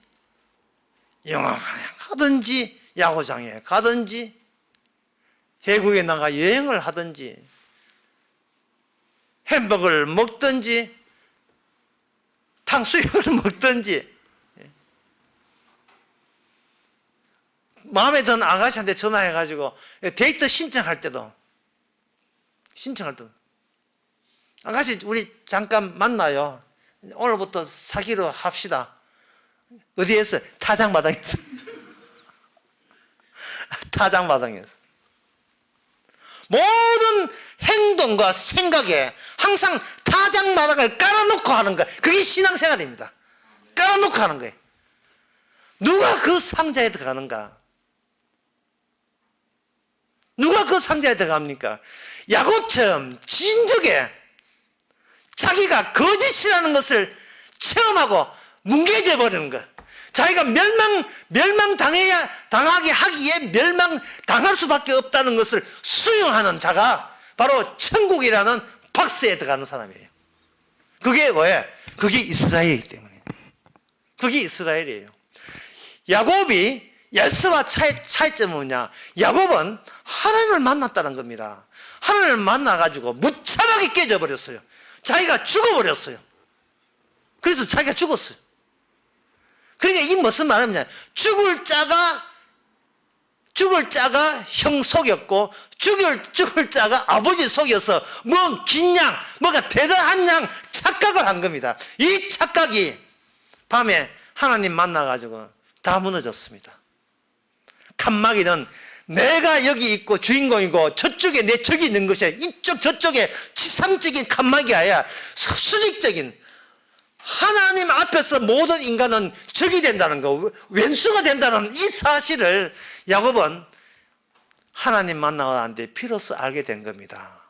영화관에 가든지 야구장에 가든지 해국에 나가 여행을 하든지 햄버거를 먹든지 탕수육을 먹든지 마음에 드는 아가씨한테 전화해가지고 데이트 신청할 때도 아가씨 우리 잠깐 만나요. 오늘부터 사귀러 합시다. 어디에서? 타작마당에서. 타작마당에서. 모든 행동과 생각에 항상 타작마당을 깔아놓고 하는 거예요. 그게 신앙생활입니다. 깔아놓고 하는 거예요. 누가 그 상자에 들어가는가? 누가 그 상자에 들어갑니까? 야곱처럼 진즉에 자기가 거짓이라는 것을 체험하고 뭉개져 버리는 것. 자기가 당하게 하기에 멸망당할 수밖에 없다는 것을 수용하는 자가 바로 천국이라는 박스에 들어가는 사람이에요. 그게 왜? 그게 이스라엘이기 때문에. 그게 이스라엘이에요. 야곱이 에서와 차이점은 뭐냐? 야곱은 하나님을 만났다는 겁니다. 하나님을 만나가지고 무참하게 깨져버렸어요. 자기가 죽어버렸어요. 그래서 자기가 죽었어요. 그러니까 이게 무슨 말이냐? 죽을 자가 형 속였고 죽을 자가 아버지 속여서 뭐 긴 양, 뭐가 대단한 양 착각을 한 겁니다. 이 착각이 밤에 하나님 만나가지고 다 무너졌습니다. 칸막이는 내가 여기 있고 주인공이고 저쪽에 내 적이 있는 것이야. 이쪽 저쪽에 지상적인 칸막이가 아니라 수직적인 하나님 앞에서 모든 인간은 적이 된다는 거, 왼수가 된다는 이 사실을 야곱은 하나님 만나고 난 뒤에 비로소 알게 된 겁니다.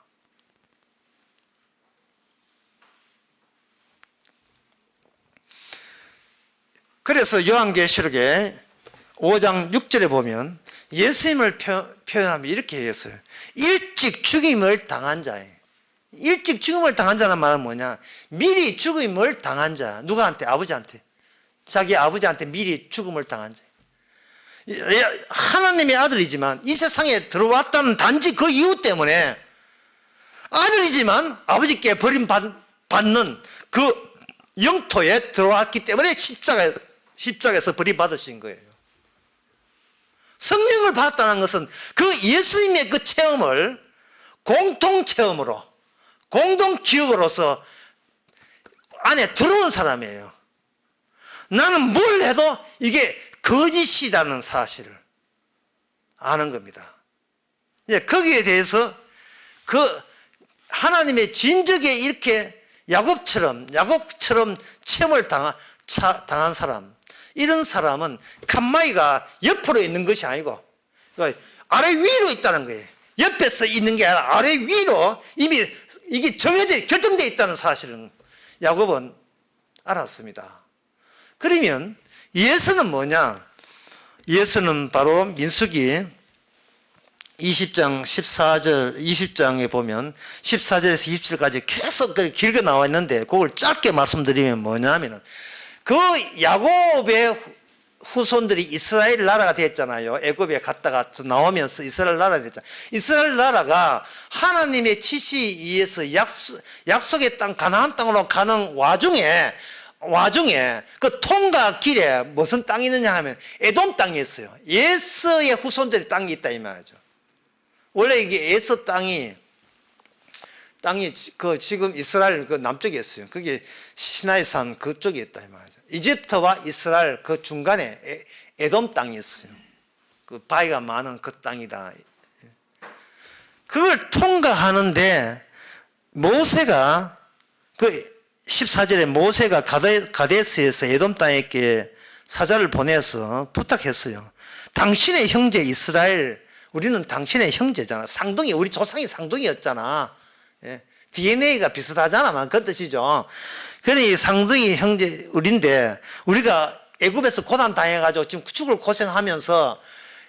그래서 요한계시록에 5장 6절에 보면 예수님을 표현하면 이렇게 했어요. 일찍 죽임을 당한 자예요. 일찍 죽음을 당한 자는 말은 뭐냐? 미리 죽음을 당한 자. 누구한테? 아버지한테. 자기 아버지한테 미리 죽음을 당한 자. 하나님의 아들이지만 이 세상에 들어왔다는 단지 그 이유 때문에 아들이지만 아버지께 버림받는 그 영토에 들어왔기 때문에 십자가에서 버림받으신 거예요. 성령을 받았다는 것은 그 예수님의 그 체험을 공통 체험으로, 공동 기억으로서 안에 들어온 사람이에요. 나는 뭘 해도 이게 거짓이라는 사실을 아는 겁니다. 이제 거기에 대해서 그 하나님의 진적에 이렇게 야곱처럼 체험을 당한 사람, 이런 사람은 칸마이가 옆으로 있는 것이 아니고 아래 위로 있다는 거예요. 옆에서 있는 게 아니라 아래 위로 이미 이게 정해져 결정되어 있다는 사실은 야곱은 알았습니다. 그러면 예서는 뭐냐? 예서는 바로 민수기 20장 14절 20장에 보면 14절에서 27절까지 계속 길게 나와 있는데 그걸 짧게 말씀드리면 뭐냐면은 그 야곱의 후손들이 이스라엘 나라가 됐잖아요. 애굽에 갔다가 나오면서 이스라엘 나라가 됐잖아요. 이스라엘 나라가 하나님의 지시에 의해서 약속의 땅 가나안 땅으로 가는 와중에 그 통과 길에 무슨 땅이 있느냐 하면 에돔 땅이 있어요. 예서의 후손들의 땅이 있다 이 말이죠. 원래 이게 에서 땅이 그 지금 이스라엘 그 남쪽에 있어요. 그게 시나이산 그쪽에 있다 이 말이죠. 이집트와 이스라엘 그 중간에 에돔 땅이 있어요. 그 바위가 많은 그 땅이다. 그걸 통과하는데 모세가 그 14절에 모세가 가데스에서 에돔 땅에게 사자를 보내서 부탁했어요. 당신의 형제 이스라엘, 우리는 당신의 형제잖아. 쌍둥이, 우리 조상이 쌍둥이였잖아. DNA가 비슷하잖아. 그런 뜻이죠. 그러니 쌍둥이 형제 우리인데 우리가 애굽에서 고난 당해가지고 지금 죽을 고생하면서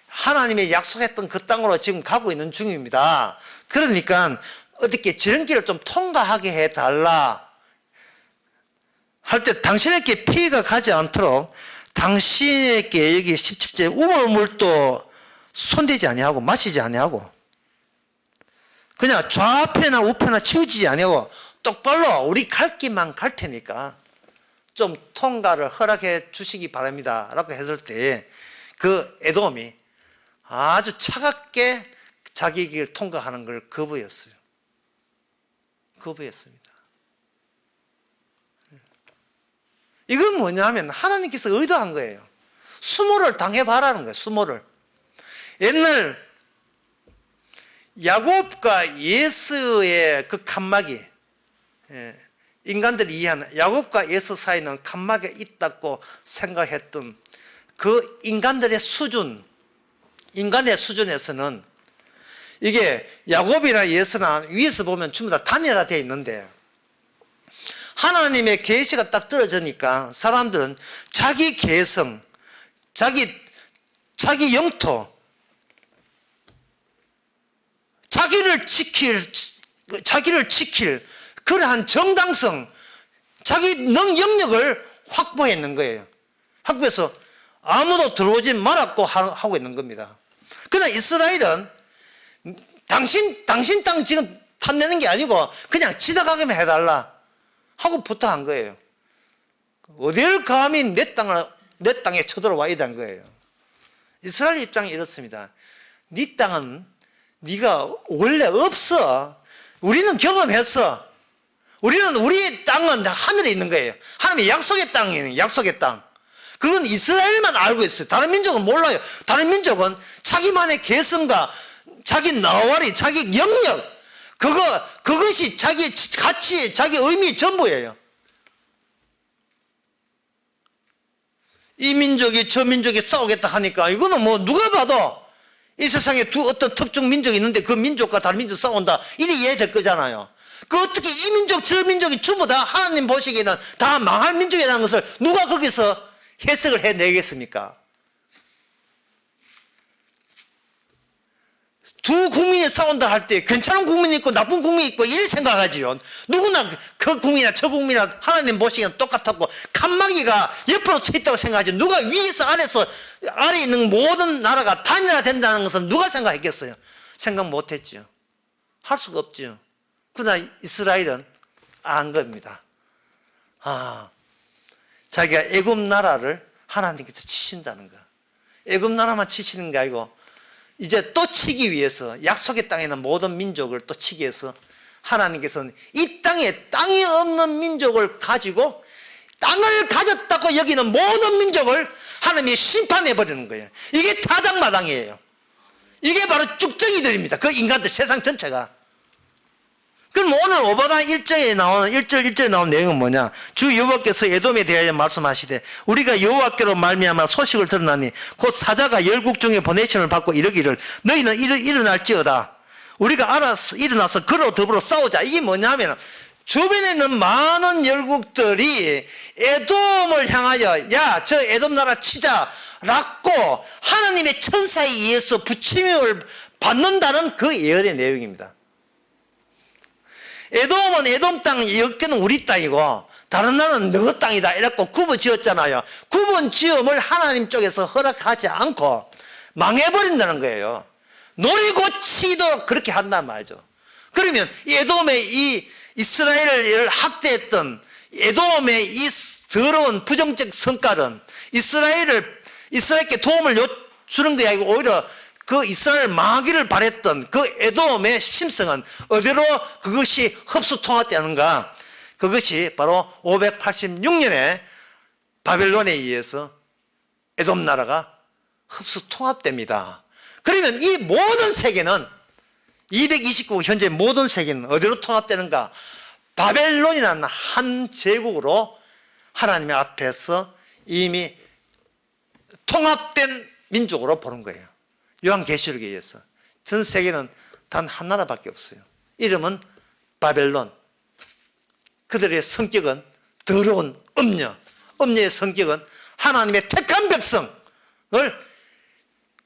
하나님의 약속했던 그 땅으로 지금 가고 있는 중입니다. 그러니까 어떻게 저런 길을 좀 통과하게 해달라 할 때 당신에게 피해가 가지 않도록 당신에게 여기 17절 우물물도 손대지 아니하고 마시지 아니하고 그냥 좌편이나 우편이나 치우치지 아니하고 똑바로 우리 갈 길만 갈 테니까 좀 통과를 허락해 주시기 바랍니다 라고 했을 때 그 에돔이 아주 차갑게 자기 길 통과하는 걸 거부했어요. 거부했습니다. 이건 뭐냐 하면 하나님께서 의도한 거예요. 수모를 당해봐라는 거예요. 수모를. 옛날 야곱과 예서의 그 칸막이, 인간들이 이해하는 야곱과 예서 사이는 칸막이 있다고 생각했던 그 인간들의 수준, 인간의 수준에서는 이게 야곱이나 예서나 위에서 보면 전부 다 단일화되어 있는데 하나님의 계시가 딱 떨어지니까 사람들은 자기 개성, 자기 영토, 자기를 지킬 그러한 정당성, 자기 영역을 확보했는 거예요. 확보해서 아무도 들어오지 말았고 하고 있는 겁니다. 그러나 이스라엘은 당신 땅 지금 탐내는 게 아니고 그냥 지나가기만 해달라 하고 부탁한 거예요. 어딜 감히 내 땅에 쳐들어와 이단 거예요. 이스라엘 입장이 이렇습니다. 네 땅은 네가 원래 없어. 우리는 경험했어. 우리의 땅은 하늘에 있는 거예요. 하나님의 약속의 땅이에요. 약속의 땅. 그건 이스라엘만 알고 있어요. 다른 민족은 몰라요. 다른 민족은 자기만의 개성과 자기 나와리, 자기 영역, 그것이 자기 가치, 자기 의미 전부예요. 이 민족이 저 민족이 싸우겠다 하니까 이거는 뭐 누가 봐도 이 세상에 어떤 특정 민족이 있는데 그 민족과 다른 민족 싸운다 이래 이해될 거잖아요. 그 어떻게 이 민족 저 민족이 전부 다 하나님 보시기에는 다 망할 민족이라는 것을 누가 거기서 해석을 해내겠습니까? 두 국민이 싸운다 할 때 괜찮은 국민이 있고 나쁜 국민이 있고 이렇게 생각하지요. 누구나 그 국민이나 저 국민이나 하나님 보시기에는 똑같았고 칸막이가 옆으로 쳐 있다고 생각하지 누가 위에서 아래 있는 모든 나라가 단일화된다는 것을 누가 생각했겠어요? 생각 못했죠. 할 수가 없죠. 그러나 이스라엘은 안 겁니다. 자기가 애굽 나라를 하나님께서 치신다는 거. 애굽 나라만 치시는 게 아니고 이제 또 치기 위해서 약속의 땅에 있는 모든 민족을 또 치기 위해서 하나님께서는 이 땅이 없는 민족을 가지고 땅을 가졌다고 여기는 모든 민족을 하나님이 심판해 버리는 거예요. 이게 타작마당이에요. 이게 바로 쭉정이들입니다. 그 인간들, 세상 전체가. 그럼 오늘 오바당 1절에 나오는 1절에 나오는 내용은 뭐냐? 주 여호와께서 에돔에 대하여 말씀하시되 우리가 여호와께로 말미암아 소식을 들었나니 곧 사자가 열국 중에 보내심을 받고 이르기를 너희는 일어날지어다. 우리가 일어나서 그로 더불어 싸우자. 이게 뭐냐면 주변에 있는 많은 열국들이 에돔을 향하여 야, 저 에돔 나라 치자라고 하나님의 천사에 의해서 부침을 받는다는 그 예언의 내용입니다. 에돔은 에돔 땅, 여기는 우리 땅이고 다른 나라는 너희 땅이다 이랬고 구분 지었잖아요. 구분 지음을 하나님 쪽에서 허락하지 않고 망해버린다는 거예요. 노리고 치도록 그렇게 한단 말이죠. 그러면 에돔의 이 이스라엘을 학대했던 에돔의 이 더러운 부정적 성깔은 이스라엘께 도움을 주는 게 아니고 오히려 그 이스라엘 망하기를 바랬던 그 에돔의 심성은 어디로 그것이 흡수 통합되는가? 그것이 바로 586년에 바벨론에 의해서 에돔 나라가 흡수 통합됩니다. 그러면 이 모든 세계는 229 현재 모든 세계는 어디로 통합되는가? 바벨론이라는 한 제국으로 하나님의 앞에서 이미 통합된 민족으로 보는 거예요. 요한계시록에 의해서 전 세계는 단 한 나라밖에 없어요. 이름은 바벨론. 그들의 성격은 더러운 음녀의 성격은 하나님의 택한 백성을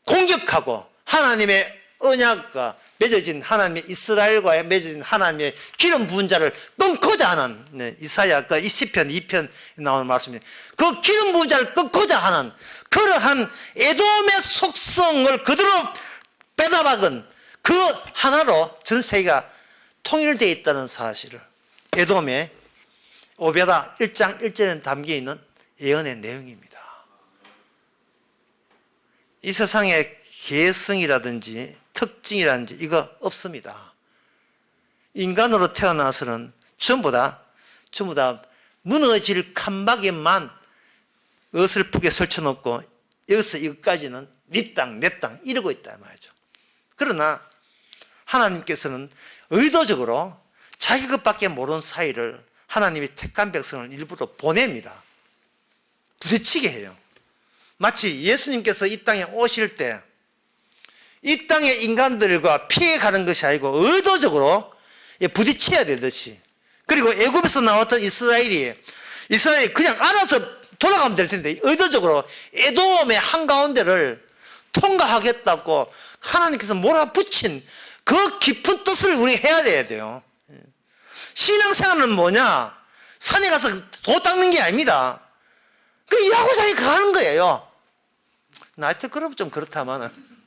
공격하고 하나님의 언약과 맺어진 하나님의 이스라엘과 맺어진 하나님의 기름 부은 자를 끊고자 하는 이사야 이 시편 2편에 나오는 말씀입니다. 그 기름 부은 자를 끊고자 하는 그러한 에돔의 속성을 그대로 빼다박은 그 하나로 전 세계가 통일되어 있다는 사실을 에돔의 오베다 1장 1절에 담겨있는 예언의 내용입니다. 이 세상에 개성이라든지 특징이라든지 이거 없습니다. 인간으로 태어나서는 전부 다 무너질 칸막이만 어설프게 설쳐놓고 여기서 이것까지는 네 땅, 내 땅 이러고 있다 말이죠. 그러나 하나님께서는 의도적으로 자기 것밖에 모르는 사이를 하나님이 택한 백성을 일부러 보냅니다. 부딪히게 해요. 마치 예수님께서 이 땅에 오실 때 이 땅의 인간들과 피해가는 것이 아니고 의도적으로 부딪혀야 되듯이, 그리고 애굽에서 나왔던 이스라엘이 그냥 알아서 돌아가면 될 텐데 의도적으로 에돔의 한가운데를 통과하겠다고 하나님께서 몰아붙인 그 깊은 뜻을 우리가 헤아려야 돼요. 신앙생활은 뭐냐? 산에 가서 도 닦는 게 아닙니다. 그 야구장에 가는 거예요. 나한테 그럼 좀 그렇다마는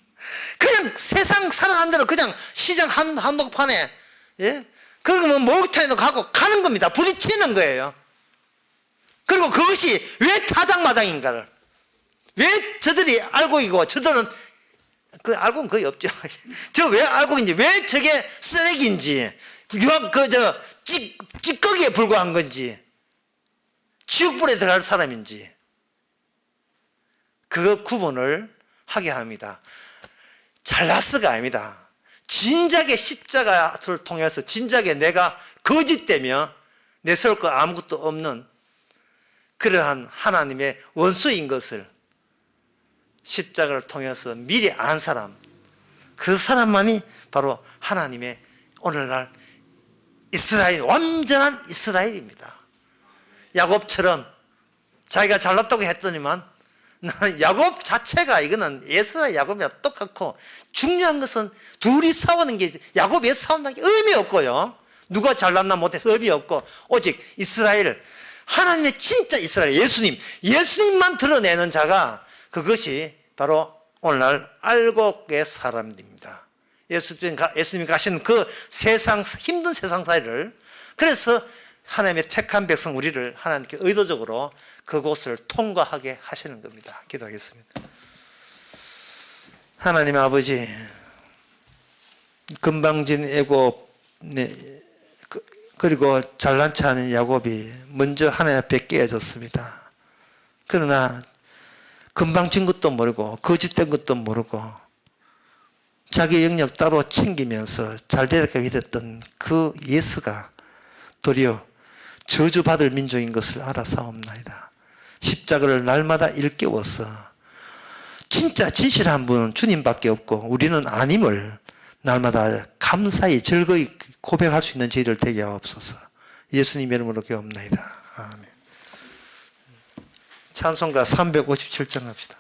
그냥 세상 살아가는 대로 그냥 시장 한복판에 그리고 뭐 목욕탕에도 가고 가는 겁니다. 부딪히는 거예요. 그리고 그것이 왜 타작마당인가를 왜 저들이 알고이고 저들은 그 알고는 거의 없죠. 저 왜 알고인지, 왜 저게 쓰레기인지, 찌꺼기에 불과한 건지, 지옥불에 들어갈 사람인지 그 구분을 하게 합니다. 잘나서가 아닙니다. 진작에 십자가를 통해서 진작에 내가 거짓되며 내세울 것 아무것도 없는 그러한 하나님의 원수인 것을 십자가를 통해서 미리 안 사람, 그 사람만이 바로 하나님의 오늘날 이스라엘, 완전한 이스라엘입니다. 야곱처럼 자기가 잘났다고 했더니만 나는 야곱 자체가 이거는 에서와 야곱이랑 똑같고, 중요한 것은 둘이 싸우는 게 야곱 에서 싸운다는 게 의미 없고요. 누가 잘났나 못해서 의미 없고, 오직 이스라엘, 하나님의 진짜 이스라엘, 예수님만 드러내는 자가 그것이 바로 오늘날 알곡의 사람들입니다. 예수님이 가신 그 세상, 힘든 세상 사이를, 그래서 하나님의 택한 백성 우리를 하나님께 의도적으로 그곳을 통과하게 하시는 겁니다. 기도하겠습니다. 하나님 아버지, 건방진 애굽, 그리고 잘난 체 하는 야곱이 먼저 하나님 앞에 깨어졌습니다. 그러나 건방진 것도 모르고 거짓된 것도 모르고 자기 영역 따로 챙기면서 잘되게 믿었던 그 예수가 도리어 저주받을 민족인 것을 알아사옵나이다. 십자가를 날마다 일깨워서 진짜 진실한 분은 주님밖에 없고 우리는 아님을 날마다 감사히 즐거이 고백할 수 있는 저희들 되게 하옵소서. 예수님 이름으로 기도합나이다. 아멘. 찬송가 357장 합시다.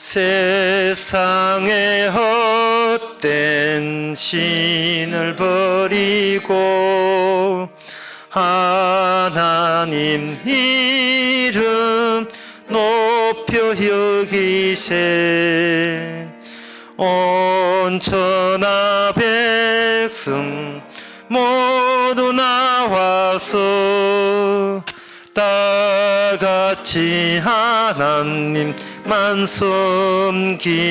세상의 헛된 신을 버리고 하나님 이름 높여 여기세 온 천하 백성 모두 나와서 다같이 하나님만 섬기세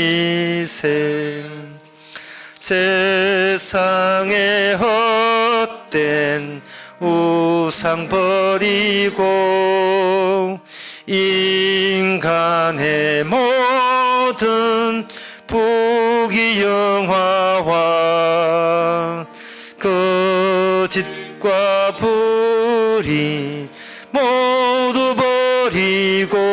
세상의 헛된 우상 버리고 인간의 모든 부귀영화와 거짓과 불의 모두 버리고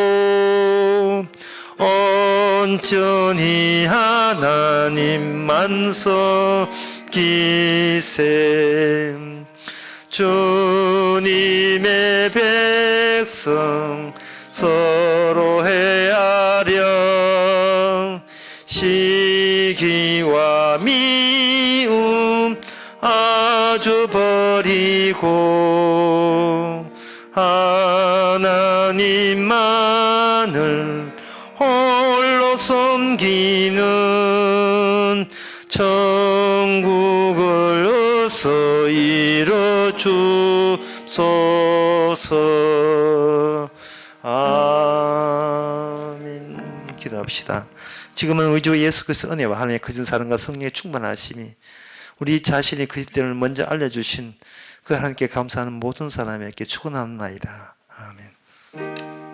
온전히 하나님만 섬기세 주님의 백성 서로 헤아려 시기와 미움 아주 버리고 하나님만을 홀로 섬기는 천국을 어서 이뤄주소서. 아멘. 기도합시다. 지금은 우리 주 예수 그리스도의 은혜와 하나님의 거짓 사랑과 성령의 충만하심이 우리 자신이 그리스도를 먼저 알려주신 그 하나님께 감사하는 모든 사람에게 축원하나이다. 아멘.